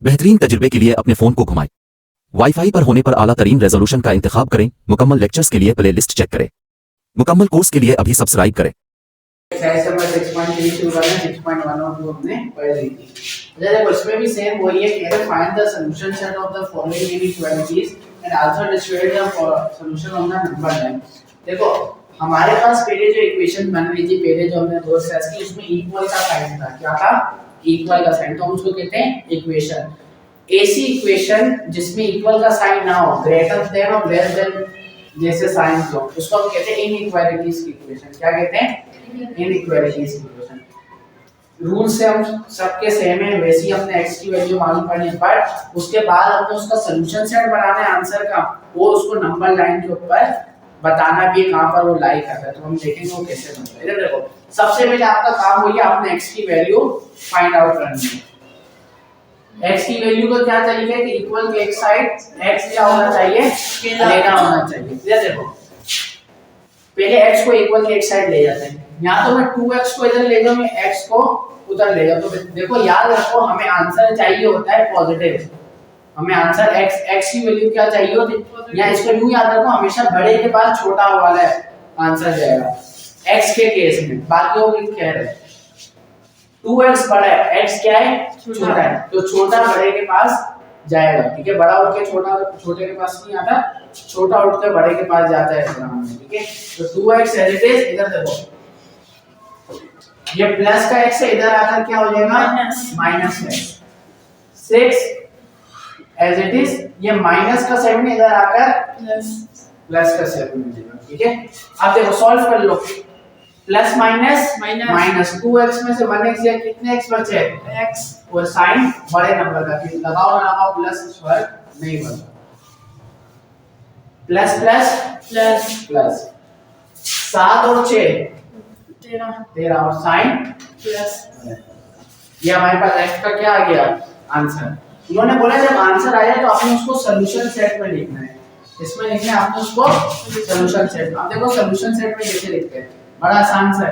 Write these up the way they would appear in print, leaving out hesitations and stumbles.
बेहतरीन तजुर्बे के लिए अपने फ़ोन को घुमाएं। वाईफाई पर होने पर आला तरीन रेजोल्यूशन का इंतखाब करें। मुकम्मल लेक्चर्स के लिए प्ले लिस्ट चेक करें। मुकम्मल कोर्स के लिए अभी सब्सक्राइब करें। एक्सरसाइज नंबर 6.3 शुरू करना है। 6.1 और 2 हमने पढ़ ली थी। देखो इसमें भी सेम वही है कि find the solution set of the following inequalities and also distribute the solution on the number line. देखो हमारे पास पहले जो इक्वेशन बन रही थी, पहले जो हमने दो स्टेप्स की, उसमें इक्वल का साइन था। क्या था? इक्वल का साइन। तो हम उसको कहते हैं इक्वेशन। ऐसी इक्वेशन जिसमें इक्वल का साइन ना हो, ग्रेटर देन और लेस देन जैसे साइन हो, उसको हम कहते हैं इनइक्वालिटीज की इक्वेशन। क्या कहते हैं? इनइक्वालिटीज की इक्वेशन। रूल से हम सबके सेम है, वैसे ही अपने x की वैल्यू मालूम करनी है, बट उसके बाद हमने उसका सॉल्यूशन सेट बनाना है आंसर का, वो उसको नंबर लाइन के ऊपर बताना भी है कहां पर वो लाई करता है। तो हम देखेंगे वो कैसे बनता है। इधर देखो, सबसे पहले आपका काम वही है, आपने x की वैल्यू फाइंड आउट करनी है। x की वैल्यू को क्या चाहिए कि इक्वल के एक साइड x क्या होना चाहिए? लेना होना चाहिए। इधर देखो, पहले x को इक्वल के एक साइड ले जाते हैं। यहाँ तो मैं 2x को इधर ले जाऊं, मैं x को उधर ले जाऊं। तो देखो याद रखो, हमें आंसर चाहिए होता है पॉजिटिव। हमें आंसर x की वैल्यू क्या चाहिए होती है? इसको यूं याद रखो, हमेशा बड़े के पास छोटा वाला है आंसर जाएगा x के केस में। बाकी वो क्या है? 2x बड़ा है, x क्या है? छोटा है। तो छोटा बड़े के पास जाएगा। ठीक है, बड़ा उठ के छोटा छोटे के पास नहीं आता, छोटा उठ के बड़े के पास जाता है एग्जाम में। ठीक है, तो 2x एज इट इज। इधर देखो, ये प्लस का x है, इधर आकर क्या हो जाएगा? माइनस है। 6 एज इट इज। ये माइनस का 7 इधर आकर प्लस का 7 हो जाएगा। ठीक है, अब देखो सॉल्व कर लो। प्लस माइनस माइनस 2x में से 1x या कितने x बचे? x। और साइन बड़े नंबर का, कि लगाओ ना लगाओ प्लस फर्क नहीं पड़ता। प्लस प्लस प्लस प्लस 7 और 6 13 और साइन प्लस। ये हमारे पास x का क्या आ गया? आंसर। उन्होंने बोला जब आंसर आया तो आपने उसको सॉल्यूशन सेट में लिखना है। इसमें लिखना है आपने उसको सॉल्यूशन सेट। अब देखो सॉल्यूशन सेट में कैसे लिखते हैं, बड़ा आसान सा।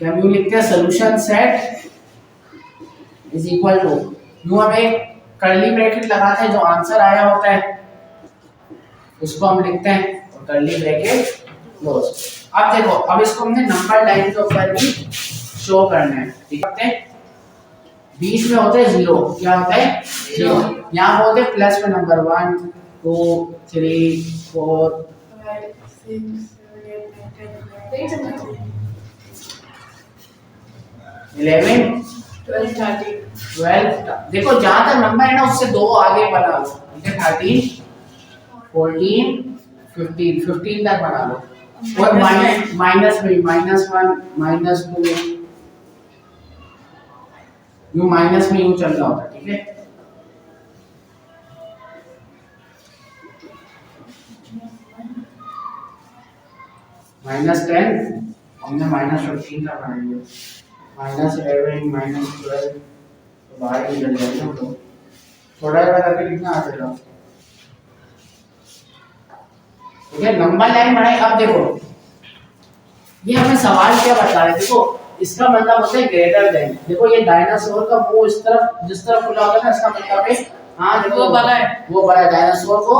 क्या हम यूं लिखते हैं? Solution set is equal to, यूं हम एक कर्ली ब्रैकेट लगाते हैं, जो आंसर आया होता है उसको हम लिखते हैं और कर्ली ब्रैकेट क्लोज। अब देखो, अब इसको हमने नंबर लाइन के ऊपर भी शो करना है। ठीक है, बीच में होते हैं 0। क्या होता है? 0। यहाँ होते हैं प्लस में नंबर 1 2 3 4 5 6 7 8 9 11 12 देखो जहां तक नंबर है ना उससे 2 आगे बना लो। ठीक है, 13 14 15 तक बना लो। और माइनस में -1 -2 यूं माइनस में यूं चल रहा होता है। ठीक है, -10 हमने -15 का बना लिया। -11 -12 तो बाहर निकल जाएगा। तो थोड़ा करके कितना आ जाएगा? ठीक है, नंबर लाइन बनाई। अब देखो ये हमें सवाल क्या बता रहे हैं? देखो इसका मतलब होता है ग्रेटर देन। देखो ये डायनासोर का मुंह इस तरफ, जिस तरफ खुला होगा ना, इसका मतलब है हाँ देखो वो बड़ा है, वो बड़ा है। डायनासोर को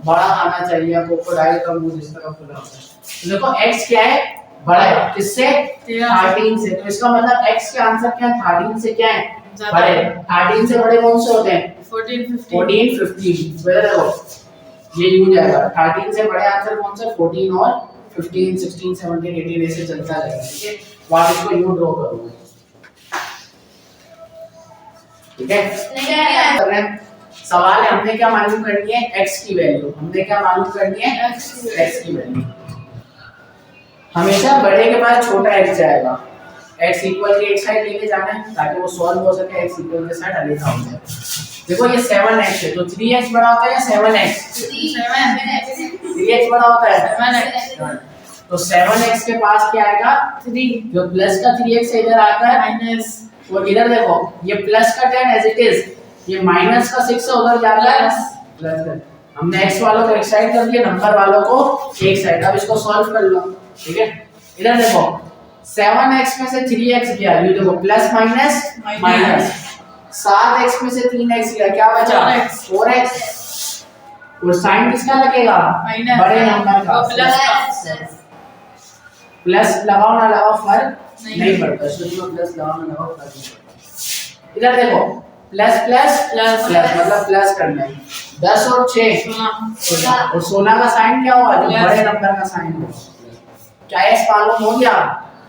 बड़ा आना चाहिए, क्रोकोडाइल का मुंह जिस तरफ खुला होता है। तो देखो x क्या है? बड़ा है। किससे? 13 से। तो इसका मतलब x के आंसर क्या है? 13 से क्या है? बड़े। 13 से बड़े कौन से होते हैं? 14 15। देखो ये यूं जाएगा, 13 से बड़े आंसर कौन से? 14 और 15 16 17 18 ऐसे चलता रहेगा। ठीक है, तो आप इसको यूं ड्रॉ करोगे। ठीक है, सवाल है हमने क्या मालूम करनी है? x की वैल्यू। हमने क्या मालूम करनी है? x की वैल्यू। हमेशा बड़े के पास छोटा x जाएगा। x इक्वल के एक साइड लेके जाना है ताकि वो सॉल्व हो सके। x इक्वल के साइड अलग हो जाए। देखो ये 7x है, तो 3x बड़ा होता है या 7x? 3x बड़ा होता है 7x। तो 7x के पास क्या आएगा? 3। जो प्लस का 3x इधर आता है माइनस। और इधर देखो ये प्लस का 10 एज इट इज, ये माइनस का 6 उधर जाता है प्लस का। हमने x वालों को एक साइड कर दिया, नंबर वालों को एक साइड। अब इसको सॉल्व कर लो। ठीक है, इधर देखो 7x में से 3x गया, ये देखो प्लस माइनस माइनस 7x में से 3x गया, क्या बचा? 4x। और साइन किसका लगेगा? बड़े नंबर का। प्लस लगाओ ना लगाओ फर्क नहीं पड़ता, शुरू में प्लस लगाओ ना लगाओ फर्क नहीं पड़ता। इधर देखो प्लस प्लस प्लस प्लस मतलब प्लस करना है। 10 और 6 16 और 16 का साइन क्या होगा? जो बड़े नंबर का साइन होगा। क्या x मालूम हो गया?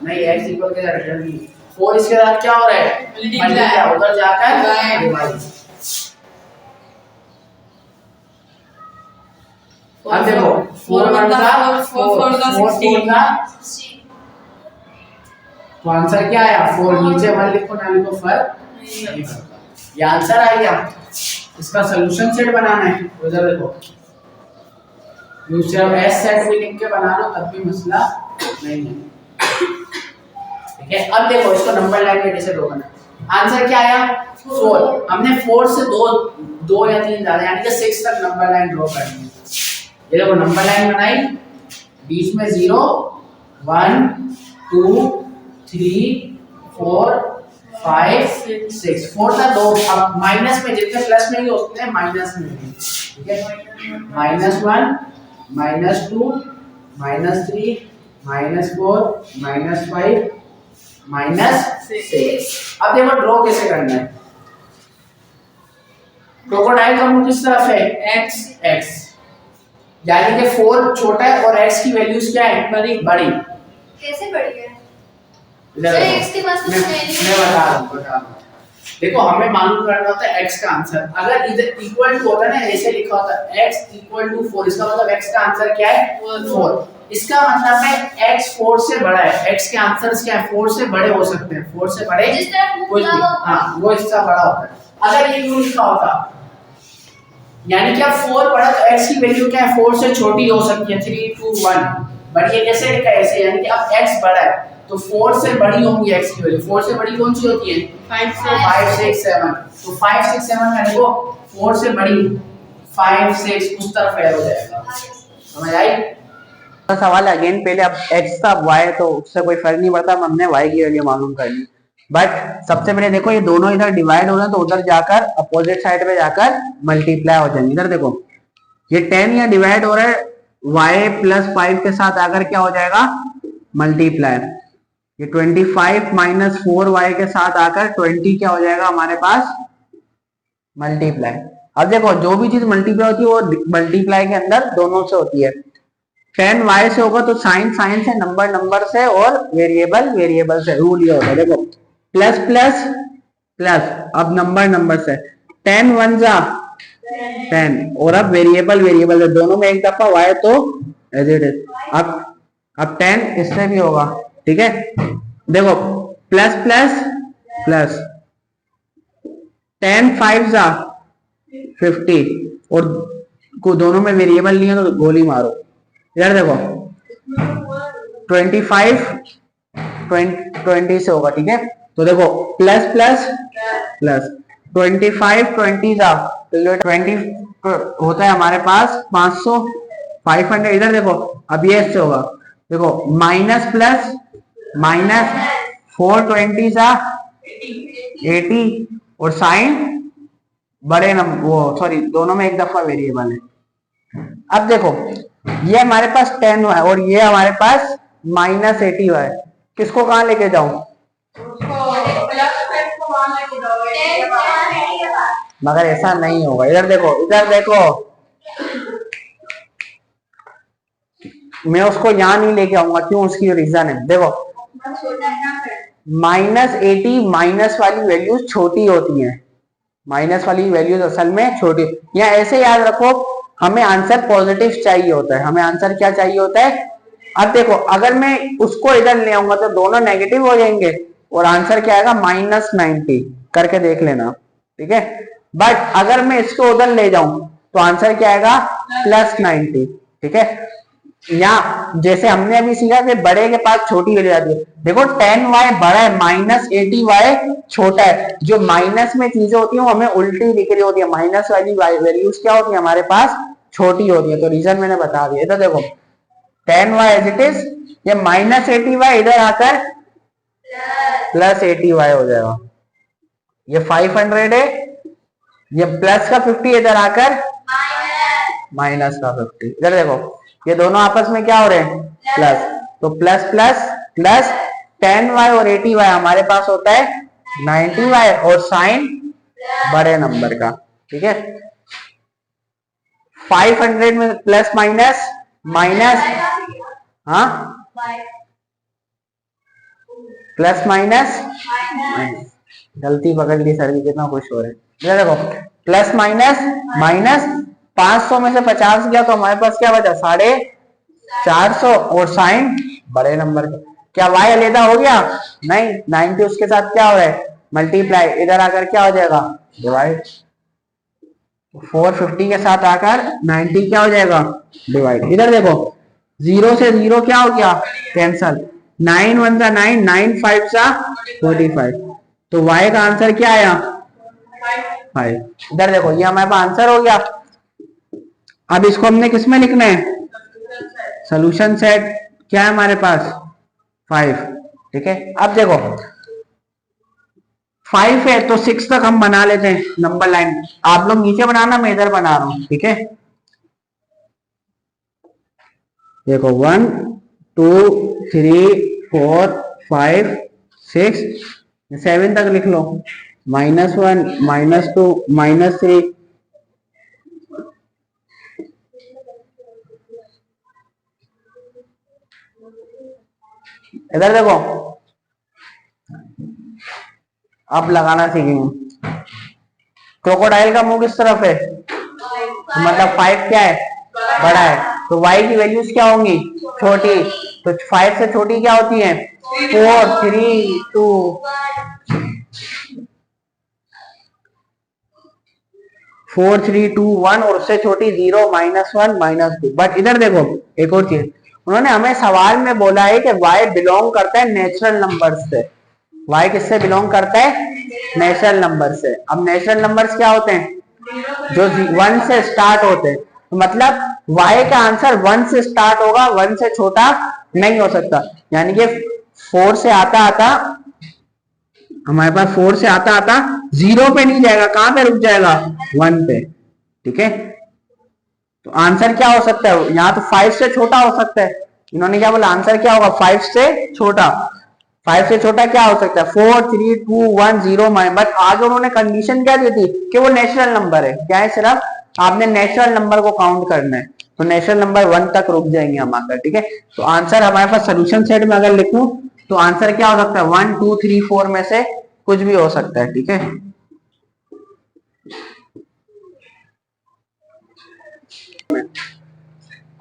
नहीं, x इक्वल के रिटर्न नहीं। 4 इसके साथ क्या हो रहा है? मल्टीप्लाई, उधर जाकर डिवाइड। अब देखो 4 1 का 4 का 16। तो आंसर क्या आया? 4। नीचे 1 लिखो ना लिखो फर्क नहीं पड़ता। ये आंसर आ गया। इसका सॉल्यूशन सेट बनाना है, उधर देखो यूजर एस सेट भी लिख के बना लो तब भी मसला नहीं है। ठीक है, अब देखो इसको नंबर लाइन में कैसे ड्रॉ करना है। आंसर क्या आया? 4। हमने 4 से 2 या 3 ज्यादा यानी कि 6 तक नंबर लाइन ड्रॉ करनी है। ये देखो नंबर लाइन बनाई, बीच में 0 1 2 3 4 5 6 4 था 2। अब माइनस में जितने प्लस में ही उतने माइनस में भी। ठीक है, -1 -2 -3 -4 -5 -6। अब देखो ड्रॉ कैसे करना है। क्रोकोडाइल का मुंह किस तरफ है? x यानी कि 4 छोटा है और x की वैल्यूज क्या है? बड़ी। कैसे बड़ी है? इधर x के पास कुछ है नहीं। मैं बता रहा हूं। देखो हमें मालूम करना होता है x का आंसर। अगर इधर इक्वल टू होता ना, ऐसे लिखा होता x = 4, इसका मतलब x का आंसर क्या है? 4। इसका मतलब है x 4 से बड़ा है। x के आंसर्स क्या है? 4 से बड़े हो सकते हैं। 4 से बड़े जिस तरह कोई भी, हां वो इसका बड़ा होता है। अगर ये यूं लिखा होता यानी कि अब 4 बड़ा तो x की वैल्यू क्या है? 4 से छोटी हो सकती है, 3 2 1। बट ये कैसे लिखा है? ऐसे, यानी कि अब x बड़ा है तो 4 से बड़ी होंगी x की वैल्यू। 4 से बड़ी कौन सी होती है? 5 6 7। तो 5 6 7 का देखो 4 से बड़ी 5 6 उस तरफ ऐड हो जाएगा। समझ आई? सवाल अगेन, पहले अब x था अब y, तो उससे कोई फर्क नहीं पड़ता, हमने y की वैल्यू मालूम करनी। बट सबसे पहले देखो ये दोनों इधर डिवाइड हो रहे हैं तो उधर जाकर अपोजिट साइड पे जाकर मल्टीप्लाई हो जाएंगे। इधर देखो ये 10 यहाँ डिवाइड हो रहा है, y + 5 के साथ आकर क्या हो जाएगा? मल्टीप्लाई। ये 25 - 4y के साथ आकर 20 क्या हो जाएगा हमारे पास? मल्टीप्लाई। अब देखो जो भी चीज मल्टीप्लाई होती है वो मल्टीप्लाई के अंदर दोनों से होती है। 10y से होगा तो साइन से, नंबर से, और वेरिएबल से। रूल ये होता है देखो, प्लस प्लस प्लस, अब नंबर से 10 1 जा 10, और अब वेरिएबल से दोनों में एक दफा y तो एज इट इज। अब 10 इससे भी होगा। ठीक है, देखो प्लस प्लस प्लस 10 5 जा 50, और को दोनों में वेरिएबल नहीं है तो गोली मारो। इधर देखो 25 20 से होगा। ठीक है, तो देखो प्लस प्लस प्लस 25 20 जा 20 होता है हमारे पास 500 500। इधर देखो अब ये इससे होगा, देखो माइनस प्लस माइनस 420 जा 80, और साइन बड़े नंबर वो सॉरी दोनों में एक दफा वेरिएबल है। अब देखो ये हमारे पास 10 है और ये हमारे पास -80 है। किसको कहां लेके जाऊं? मगर ऐसा नहीं होगा। इधर देखो मैं उसको यहां नहीं लेके आऊंगा। क्यों? उसकी रीजन है। देखो -80 माइनस वाली वैल्यूज छोटी होती हैं। माइनस वाली वैल्यूज असल में छोटी, या ऐसे याद रखो हमें आंसर पॉजिटिव चाहिए होता है। हमें आंसर क्या चाहिए होता है? अब देखो अगर मैं उसको इधर ले आऊंगा तो दोनों नेगेटिव हो जाएंगे और आंसर क्या आएगा? -90। करके देख लेना। ठीक है, बट अगर मैं इसको उधर ले जाऊं तो आंसर क्या आएगा? +90। ठीक है, या जैसे हमने अभी सीखा कि बड़े के पास छोटी वैल्यू आती है। देखो 10y बड़ा है, -80y छोटा है। जो माइनस में चीजें होती हैं वो हमें उल्टी दिख रही होती है। माइनस वाली वैल्यूज क्या होती है? हमारे पास छोटी होती है। तो रीजन मैंने बता दिया। तो देखो 10y एज इट इज, ये -80y इधर आकर +80y हो जाएगा। ये 500 है, ये प्लस का 50 इधर आकर माइनस का 50। इधर देखो ये दोनों आपस में क्या हो रहे हैं, प्लस, तो प्लस प्लस प्लस 10y और 80y हमारे पास होता है 90y और साइन बड़े नंबर का, ठीक है। 500 में प्लस माइनस माइनस, हाँ प्लस माइनस माइनस, गलती पकड़ ली सर की, कितना खुश हो रहे हैं। इधर देखो प्लस माइनस माइनस, 500 में से 50 गया तो हमारे पास क्या बचा 450 और साइन बड़े नंबर का। क्या y अलग हो गया, नहीं, 90 उसके साथ क्या हो रहा है मल्टीप्लाई, इधर आकर क्या हो जाएगा डिवाइड, 450 के साथ आकर 90 क्या हो जाएगा डिवाइड। इधर देखो 0 से 0 क्या हो गया कैंसल, 9 1 सा 9, 9 5 सा 45, तो y का आंसर क्या आया 5। इधर देखो ये हमारे पास आंसर हो गया। अब इसको हमने किस में लिखना है, सोल्यूशन सेट क्या है हमारे पास 5, ठीक है। अब देखो 5 है तो 6 तक हम बना लेते हैं नंबर लाइन, आप लोग नीचे बनाना, मैं इधर बना रहा हूं, ठीक है। देखो 1 2 3 4 5 6 7 तक लिख लो, -1 -2 -3, इधर देखो अब लगाना सीखेंगे। क्रोकोडाइल का मुंह किस तरफ है, तो मतलब 5 क्या है बड़ा है, तो y की वैल्यूज क्या होंगी छोटी, तो 5 से छोटी क्या होती है 4 3 2, 4 3 2 1 और उससे छोटी 0 -1 -2। बट इधर देखो एक और चीज, उन्होंने हमें सवाल में बोला है कि y बिलोंग करता है नेचुरल नंबर से। y किससे बिलोंग करता है, नेचुरल नंबर से। अब नेचुरल नंबर्स क्या होते हैं, जो 1 से स्टार्ट होते हैं, तो मतलब y का आंसर 1 से स्टार्ट होगा, 1 से छोटा नहीं हो सकता। यानी कि 4 से आता आता हमारे पास 4 से आता आता 0 पे नहीं जाएगा, कहां पे रुक जाएगा 1 पे, ठीक है। तो आंसर क्या हो सकता है, यहाँ तो 5 से छोटा हो सकता है, इन्होंने क्या बोला आंसर क्या होगा 5 से छोटा। 5 से छोटा क्या हो सकता है 4 3 2 1 0, बट आगे उन्होंने कंडीशन क्या दी थी कि वो नेचुरल नंबर है। क्या है, सिर्फ आपने नेचुरल नंबर को काउंट करना है, तो नेचुरल नंबर 1 तक रुक जाएंगे हम आकर, ठीक है। तो आंसर हमारे पास सोल्यूशन सेट में अगर लिखूं तो आंसर क्या हो सकता है 1 2 3 4 में से कुछ भी हो सकता है, ठीक है।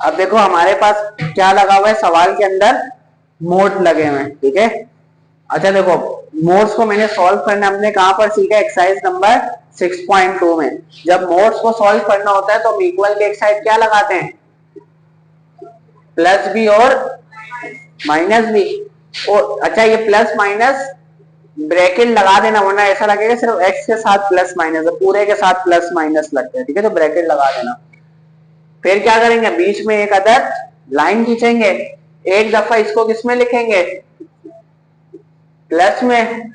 अब देखो हमारे पास क्या लगा हुआ है सवाल के अंदर, मोड लगे हुए हैं, ठीक है। अच्छा देखो मोड्स को मैंने सॉल्व करना हमने कहां पर सीखा, एक्सरसाइज नंबर 6.2 में। जब मोड्स को सॉल्व करना होता है तो हम इक्वल के एक साइड क्या लगाते हैं प्लस भी और माइनस भी, और अच्छा ये प्लस माइनस ब्रैकेट लगा देना, वरना ऐसा लगेगा सिर्फ एक्स के साथ प्लस माइनस, पूरे के साथ प्लस माइनस लगता है, ठीक है। तो ब्रैकेट लगा देना। फिर क्या करेंगे, बीच में एक अदर लाइन खींचेंगे, एक दफा इसको किसमें लिखेंगे प्लस में,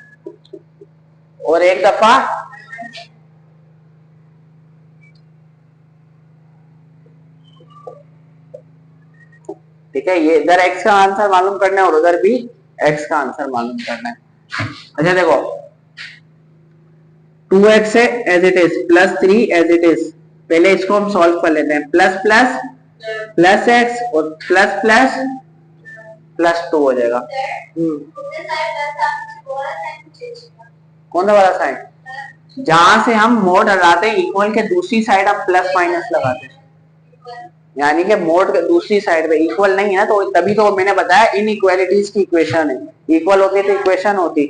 और एक दफा ठीक है। ये इधर x का आंसर मालूम करना है और उधर भी x का आंसर मालूम करना है। अच्छा देखो 2x है as it is, +3 as it is, पहले इसको हम सॉल्व कर लेते हैं, प्लस प्लस प्लस एक्स और प्लस प्लस प्लस 2 हो जाएगा। कौन सा वाला साइन, जहां से हम मोड हटाते हैं इक्वल के दूसरी साइड हम प्लस माइनस लगाते हैं, यानी कि मोड के दूसरी साइड पे इक्वल नहीं है, तो तभी तो मैंने बताया इनइक्वालिटीज की इक्वेशन है, इक्वल होती तो इक्वेशन होती।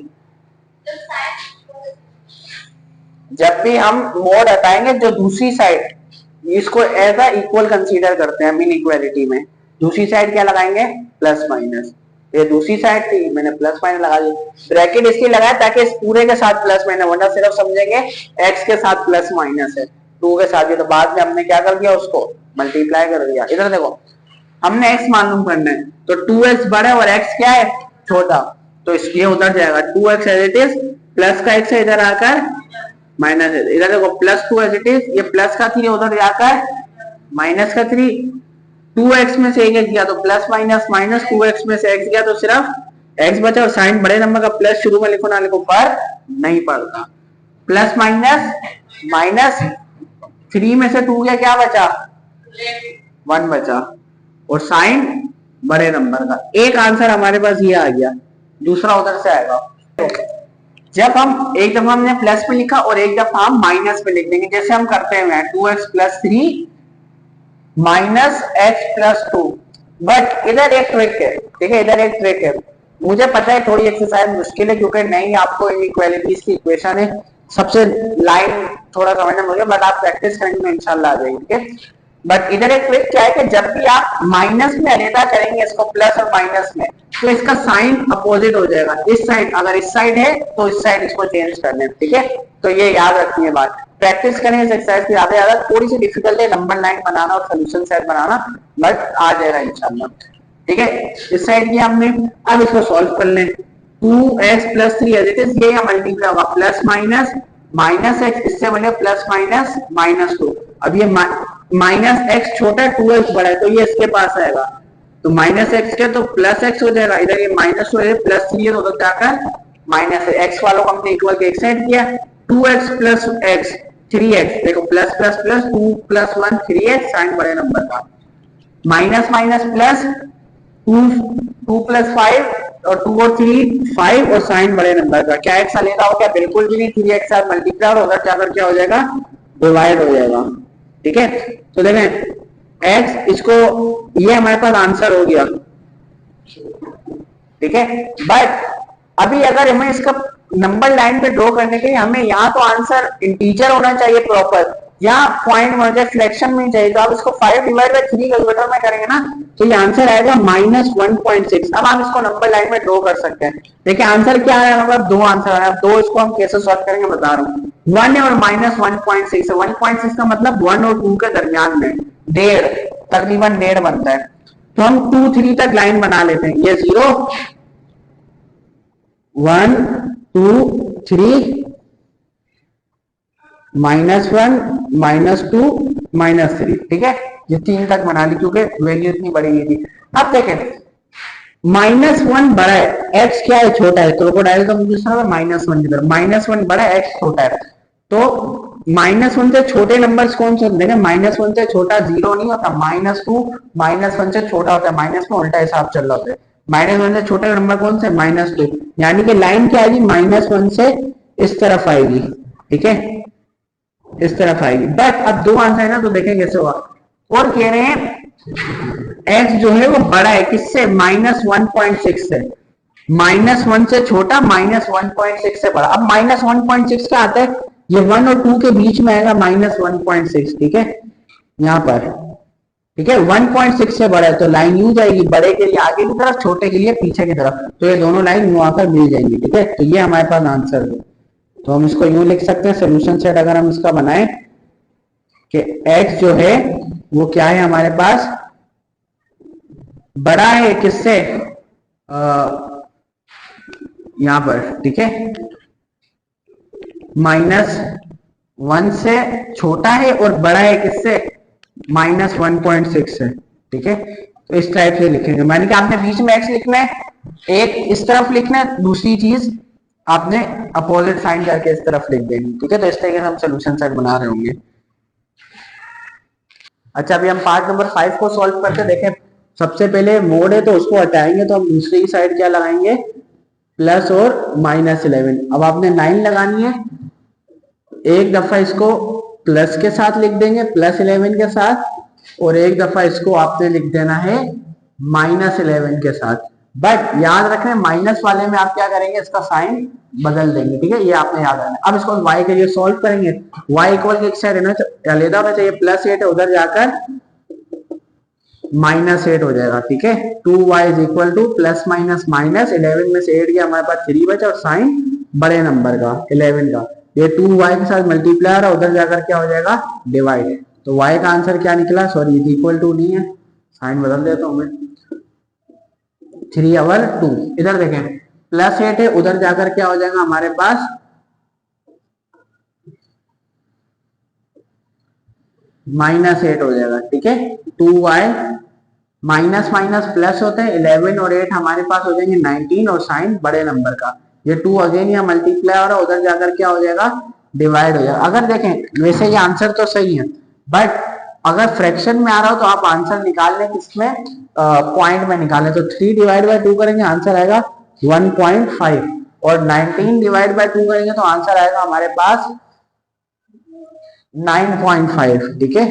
जब भी हम मोड हटाएंगे जो दूसरी साइड, इसको एज अ इक्वल कंसीडर करते हैं हम इनइक्वालिटी में, दूसरी साइड क्या लगाएंगे प्लस माइनस, ये दूसरी साइड थी मैंने प्लस माइनस लगा दी, ब्रैकेट इसलिए लगाया ताकि इस पूरे के साथ प्लस माइनस, वरना सिर्फ समझेंगे एक्स के साथ प्लस माइनस है 2 के साथ, ये तो बाद में हमने क्या कर दिया उसको मल्टीप्लाई कर दिया। इधर देखो हमने x मालूम करना है, तो 2x बड़ा है और x क्या है छोटा, तो ये उधर जाएगा 2x as it is plus का एक्स है इधर आकर माइनस, इधर देखो +2 एज इट इज, ये प्लस का 3 उधर जाकर माइनस का 3, 2x में से एक गया तो प्लस माइनस माइनस, 2x में से x गया तो सिर्फ x बचा, और साइन बड़े नंबर का प्लस शुरू में लिखो ना लिखो फर्क नहीं पड़ता। प्लस माइनस माइनस, 3 में से 2 गया, क्या बचा 1 बचा, और साइन बड़े नंबर का। एक आंसर हमारे पास ये आ गया, दूसरा उधर से आएगा। जब हम एक दफा हमने प्लस में लिखा और एक दफा हम माइनस में लिख देंगे, जैसे हम करते हैं 2x + 3 माइनस x + 2। बट इधर एक ट्रिक है, ठीक है, इधर एक ट्रिक है। मुझे पता है थोड़ी एक्सरसाइज मुश्किल है क्योंकि नहीं आपको इनइक्वालिटीज की इक्वेशन है, सबसे लाइन थोड़ा समझना मुझे, बट आप प्रैक्टिस करेंगे तो इंशाल्लाह आ जाएगी, ठीक है। बट इधर एक ट्रिक क्या है कि जब भी आप माइनस में अलहदा करेंगे इसको प्लस और माइनस में, तो इसका साइन अपोजिट हो जाएगा। इस साइड अगर इस साइड है तो इस साइड इसको चेंज करना है, ठीक है। तो ये याद रखिए बात, प्रैक्टिस करें इस एक्सरसाइज की। ज्यादा ज्यादा थोड़ी सी डिफिकल्ट है नंबर लाइन बनाना और सोल्यूशन सेट बनाना, बट आ जाएगा इंशाल्लाह, ठीक है। इस साइड की हमने, अब इसको सॉल्व कर लें। 2x + 3 एज इट इज, ये मल्टीप्लाई होगा प्लस माइनस माइनस x, इससे बने प्लस माइनस -2। अब ये माइनस x छोटा है 2x बड़ा है, तो ये इसके पास आएगा, तो माइनस x के तो प्लस x हो जाएगा, इधर ये माइनस हो जाएगा, प्लस 3 है तो उधर जाकर माइनस x वालों को हमने इक्वल के एक साइड किया। 2x + x 3x, देखो plus plus plus 2 + 1 3x, sign बड़े नंबर का, माइनस माइनस प्लस 2 + 5 और 2 और 3 5, और साइन बड़े नंबर का। क्या x लेना हो क्या, बिल्कुल भी नहीं, 3x साथ मल्टीप्लाई और उधर जाकर क्या हो जाएगा, डिवाइड हो जाएगा, ठीक है। तो देखें x, इसको ये हमारे पास आंसर हो गया, ठीक है। बट अभी अगर हमें इसका नंबर लाइन पे ड्रॉ करने के लिए हमें यहाँ तो आंसर इंटीजर होना चाहिए प्रॉपर, यहाँ पॉइंट होना चाहिए, फ्रैक्शन में चाहिए, तो आप इसको 5 / 3 कैलकुलेटर में करेंगे ना तो ये आंसर आएगा -1.6। अब हम इसको नंबर लाइन में ड्रॉ कर सकते हैं। देखिए आंसर क्या है, मतलब 2 आंसर है। अब 2 इसको हम कैसे सॉल्व करेंगे बता रहा हूँ। 1 है और -1.6 है, 1.6 का मतलब 1 और 2 के दरमियान में 1.5, तकरीबन 1.5 बनता है। तो हम 2 3 तक लाइन बना लेते हैं, ये 0 1 2 3 -1 -2 -3, ठीक है। ये 3 तक बना ली क्योंकि वैल्यू इतनी बड़ी नहीं थी। अब देखें -1 बड़ा है, x क्या है, छोटा है, क्रोकोडाइल का मुझे -1 की तरफ, -1 बड़ा है, x छोटा है, तो -1 से छोटे नंबर्स कौन से होते हैं, -1 से छोटा 0 नहीं होता, -2 -1 से छोटा होता है, -2 उल्टा हिसाब चल रहा होता है, -1 से छोटे नंबर कौन से, -2, यानी कि लाइन क्या आएगी, -1 से इस तरफ आएगी, ठीक है, इस तरफ आएगी। बट अब 2 आंसर है ना, तो देखें कैसे हुआ। और कह रहे हैं x जो है वो बड़ा है किससे, -1.6 से, -1 से छोटा, -1.6 से बड़ा। अब -1.6 क्या आता है, ये 1 और 2 के बीच में आएगा -1.6, ठीक है, यहाँ पर, ठीक है, 1.6 से बड़ा है तो लाइन यूं जाएगी, बड़े के लिए आगे की तरफ, छोटे के लिए पीछे की तरफ, तो ये दोनों लाइन यूं आकर मिल जाएंगी, ठीक है। तो ये हमारे पास आंसर है, तो हम इसको यूं लिख सकते हैं सोल्यूशन सेट अगर हम इसका बनाएं कि x जो है वो क्या है हमारे पास, बड़ा है किससे, यहां पर, ठीक है, -1 से छोटा है और बड़ा है किससे, -1.6 से, ठीक है। तो इस टाइप से लिखेंगे, मैंने कि आपने बीच में x लिखना है, एक इस तरफ लिखना है, दूसरी चीज आपने अपोजिट साइन करके इस तरफ लिख देंगे, ठीक है। तो इस तरीके से हम सोल्यूशन सेट बना रहे होंगे। अच्छा अभी हम पार्ट नंबर 5 को सॉल्व करके देखें। सबसे पहले मोड है तो उसको हटाएंगे, तो हम दूसरी साइड क्या लगाएंगे, प्लस और -11। अब आपने 9 लगानी है, एक दफा इसको प्लस के साथ लिख देंगे, +11 के साथ, और एक दफा इसको आपने लिख देना है -11 के साथ। बट याद रखना माइनस वाले में आप क्या करेंगे, इसका साइन बदल देंगे, ठीक है, ये आपने याद रखना। अब इसको y के लिए सॉल्व करेंगे, y इक्वल एक साइड है ना, अलग होना चाहिए, +8 है, उधर जाकर -8 हो जाएगा, ठीक है। 2y = +- 11 में से 8 गया, हमारे पास 3 बचा, और साइन बड़े नंबर का 11 का, ये 2y के साथ मल्टीप्लाई और उधर जाकर क्या हो जाएगा, डिवाइड। तो y का आंसर क्या निकला, सॉरी इक्वल टू नहीं है, साइन बदल देता हूं मैं, 3/2। इधर देखें +8 है, उधर जाकर क्या हो जाएगा हमारे पास -8 हो जाएगा, ठीक है। 2y माइनस माइनस प्लस होते हैं, 11 और 8 हमारे पास हो जाएंगे 19 और साइन बड़े नंबर का, ये 2 अगेन यहाँ मल्टीप्लाई हो रहा है, उधर जाकर क्या हो जाएगा, डिवाइड हो जाएगा। अगर देखें वैसे ये आंसर तो सही है, बट अगर फ्रैक्शन में आ रहा हो तो आप आंसर निकाल लें किसमें, पॉइंट में निकालें, तो 3 डिवाइड बाय 2 करेंगे आंसर आएगा 1.5 और 19 डिवाइड बाय 2 करेंगे तो आंसर आएगा हमारे पास 9.5, ठीक है,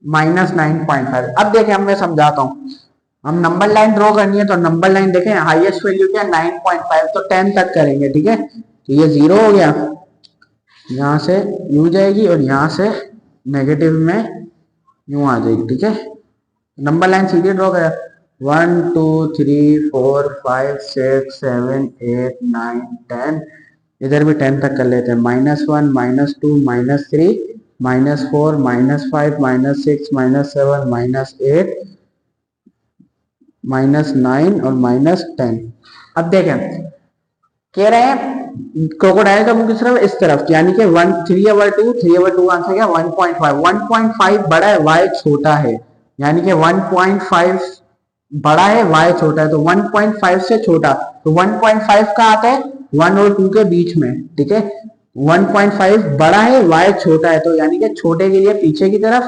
-9.5। अब देखें हम मैं समझाता हूँ, हम नंबर लाइन ड्रॉ करनी है तो नंबर लाइन देखें हाईएस्ट वैल्यू क्या 9.5, तो 10 तक करेंगे, ठीक है। तो ये 0 हो गया, यहाँ से यू जाएगी और यहाँ से नेगेटिव में यूं आ जाएगी, ठीक है। नंबर लाइन सीधे ड्रॉ करें, 1 2 3 4 5 6 7 8 9 10, इधर भी 10 तक कर लेते हैं, -1 -2 -3 -4 -5 -6 -7 -8 -9 और -10। अब देखें कह रहे हैं क्रोकोडाइल का मुंह किस तरफ, इस तरफ, यानी कि 3/2 आंसर क्या 1.5 बड़ा है, y छोटा है, यानी कि 1.5 बड़ा है, y छोटा है, तो 1.5 से छोटा, तो 1.5 का आता है 1 और 2 के बीच में, ठीक है। 1.5 बड़ा है, y छोटा है, तो यानी कि छोटे के लिए पीछे की तरफ,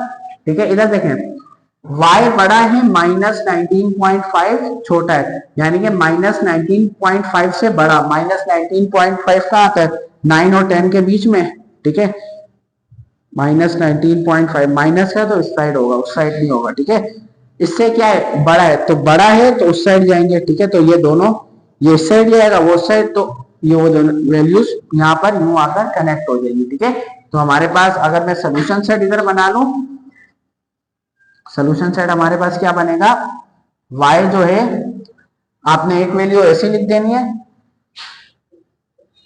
ठीक है। इधर देखें y बड़ा है, -19.5 छोटा है, यानी कि -19.5 से बड़ा, -19.5 का आता है 9 और 10 के बीच में, ठीक है। -19.5 माइनस है तो इस साइड होगा, उस साइड नहीं होगा, ठीक है। इससे क्या है बड़ा है, तो बड़ा है तो उस साइड जाएंगे, ठीक है। तो ये दोनों, ये इस साइड जाएगा वो साइड, तो ये वो दोनों वैल्यूज यहाँ पर यूं आकर कनेक्ट हो जाएंगी, ठीक है। तो हमारे पास अगर मैं सोल्यूशन सेट इधर बना लूं, सोल्यूशन सेट हमारे पास क्या बनेगा, y जो है आपने एक वैल्यू ऐसे लिख देनी है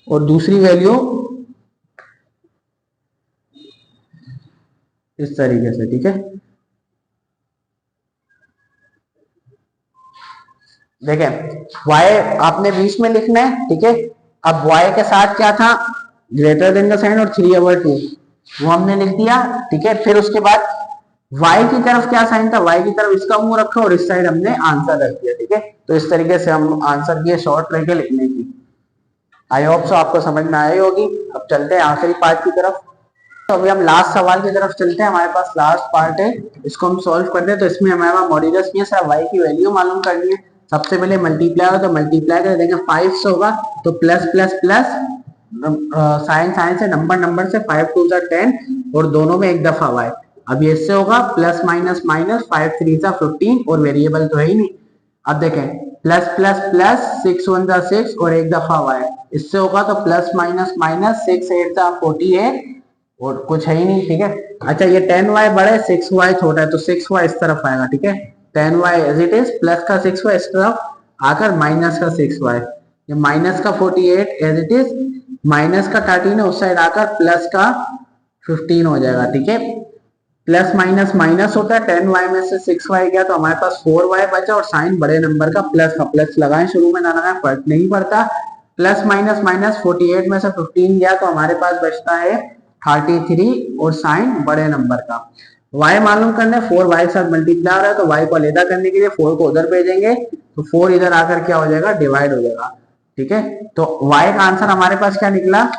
और दूसरी वैल्यू इस तरीके से, ठीक है। देखें y आपने बीच में लिखना है, ठीक है। अब y के साथ क्या था, ग्रेटर देन का साइन और 3/2 वो हमने लिख दिया, ठीक है। फिर उसके बाद y की तरफ क्या साइन था, y की तरफ इसका मुंह रखा और इस साइड हमने आंसर रख दिया, ठीक है। तो इस तरीके से हम आंसर किए शॉर्ट रह के लिखने की। आई होप सो आपको समझ में आई होगी। अब चलते हैं आखिरी पार्ट की तरफ। तो अभी हम लास्ट सवाल की तरफ चलते हैं, हमारे पास लास्ट पार्ट है, इसको हम सॉल्व करते हैं। तो इसमें हमारे पास मॉड्यूलस में सिर्फ y की वैल्यू मालूम करनी है। सबसे पहले मल्टीप्लाई हो तो मल्टीप्लाई कर देंगे, 5 से होगा तो plus plus plus sign sign से नंबर से 5 2 10 और दोनों में एक दफा y। अब ये इससे होगा प्लस माइनस माइनस, 5 3 15 और वेरिएबल तो है ही नहीं। अब देखें प्लस प्लस प्लस 6 1 6 और एक दफा y, इससे होगा तो प्लस माइनस माइनस 6 8 48 और कुछ है ही नहीं, ठीक है। अच्छा ये 10y बड़ा है 6y छोटा है, तो 6y इस तरफ आएगा, ठीक है। 10y as it is, plus का 6y इस तरफ आकर माइनस का 6y, ये माइनस का 48 एज इट इज, माइनस का 13 है उस साइड आकर प्लस का 15 हो जाएगा, ठीक है। प्लस माइनस माइनस होता है, 10y में से 6y गया तो हमारे पास 4y बचा और साइन बड़े नंबर का प्लस लगाएं, शुरू में ना लगाएं, फर्क नहीं पड़ता। प्लस माइनस माइनस 48 में से 15 गया तो हमारे पास बचता है 33 और साइन बड़े नंबर का। y मालूम करना है, 4y के साथ मल्टीप्लाई हो रहा है तो y को अलग करने के लिए 4 को उधर भेजेंगे तो 4 इधर आकर क्या हो जाएगा, डिवाइड हो जाएगा, ठीक है। तो y का आंसर हमारे पास क्या निकला,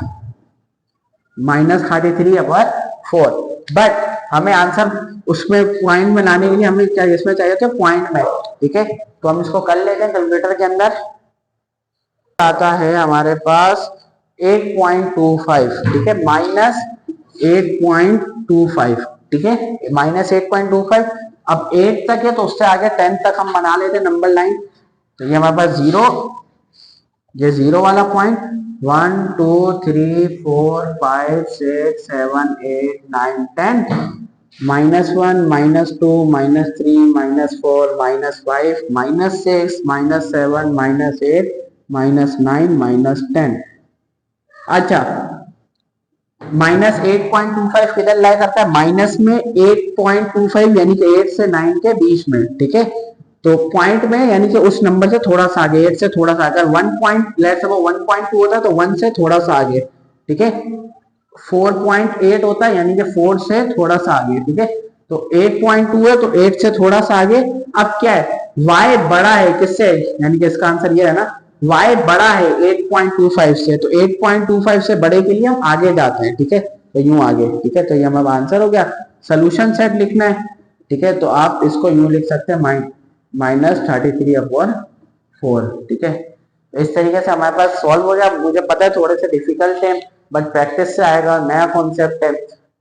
-33/4। बट हमें आंसर उसमें पॉइंट में लाने के लिए हमें क्या इसमें चाहिए थे, पॉइंट में, ठीक है। तो हम इसको कर लेते हैं कैलकुलेटर के अंदर। आता है हमारे पास 8.25, ठीक है, -8.25, ठीक है, -8.25। अब 8 तक है तो उससे आगे 10 तक हम बना लेते हैं नंबर लाइन। तो ये हमारे पास 0, ये 0 वाला पॉइंट, 1 2 3 4 5 6 7 8 9 10, -1 -2 -3 -4 -5 -6 -7 -8 -9 -10। अच्छा -8.25 किधर लाई करता है, माइनस में 8.25 यानी कि 8 से 9 के बीच में, ठीक है। तो पॉइंट में यानी कि उस नंबर से थोड़ा सा आगे, 8 से थोड़ा सा, अगर 1 पॉइंट लेट्स सपोज 1.2 होता है तो 1 से थोड़ा सा आगे, ठीक है। 4.8 होता है, यानी कि 4 से थोड़ा सा आगे, ठीक है। तो 8.2 है तो 8 से थोड़ा सा आगे। अब क्या है, y बड़ा है किससे, यानी कि इसका आंसर ये है ना, y बड़ा है 8.25 से, तो 8.25 से बड़े के लिए हम आगे जाते हैं, ठीक है, तो यूं आगे, ठीक है। तो ये हमारा आंसर हो गया। सोल्यूशन सेट लिखना है, ठीक है, तो आप इसको यूं लिख सकते हैं -33/4, ठीक है। तो इस तरीके से हमारे पास सॉल्व हो गया। मुझे पता है थोड़े से डिफिकल्ट है, बट प्रैक्टिस से आएगा, नया कॉन्सेप्ट है।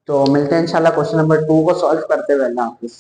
तो मिलते हैं इंशाल्लाह क्वेश्चन नंबर 2 को सॉल्व करते हुए। अल्लाह हाफिज।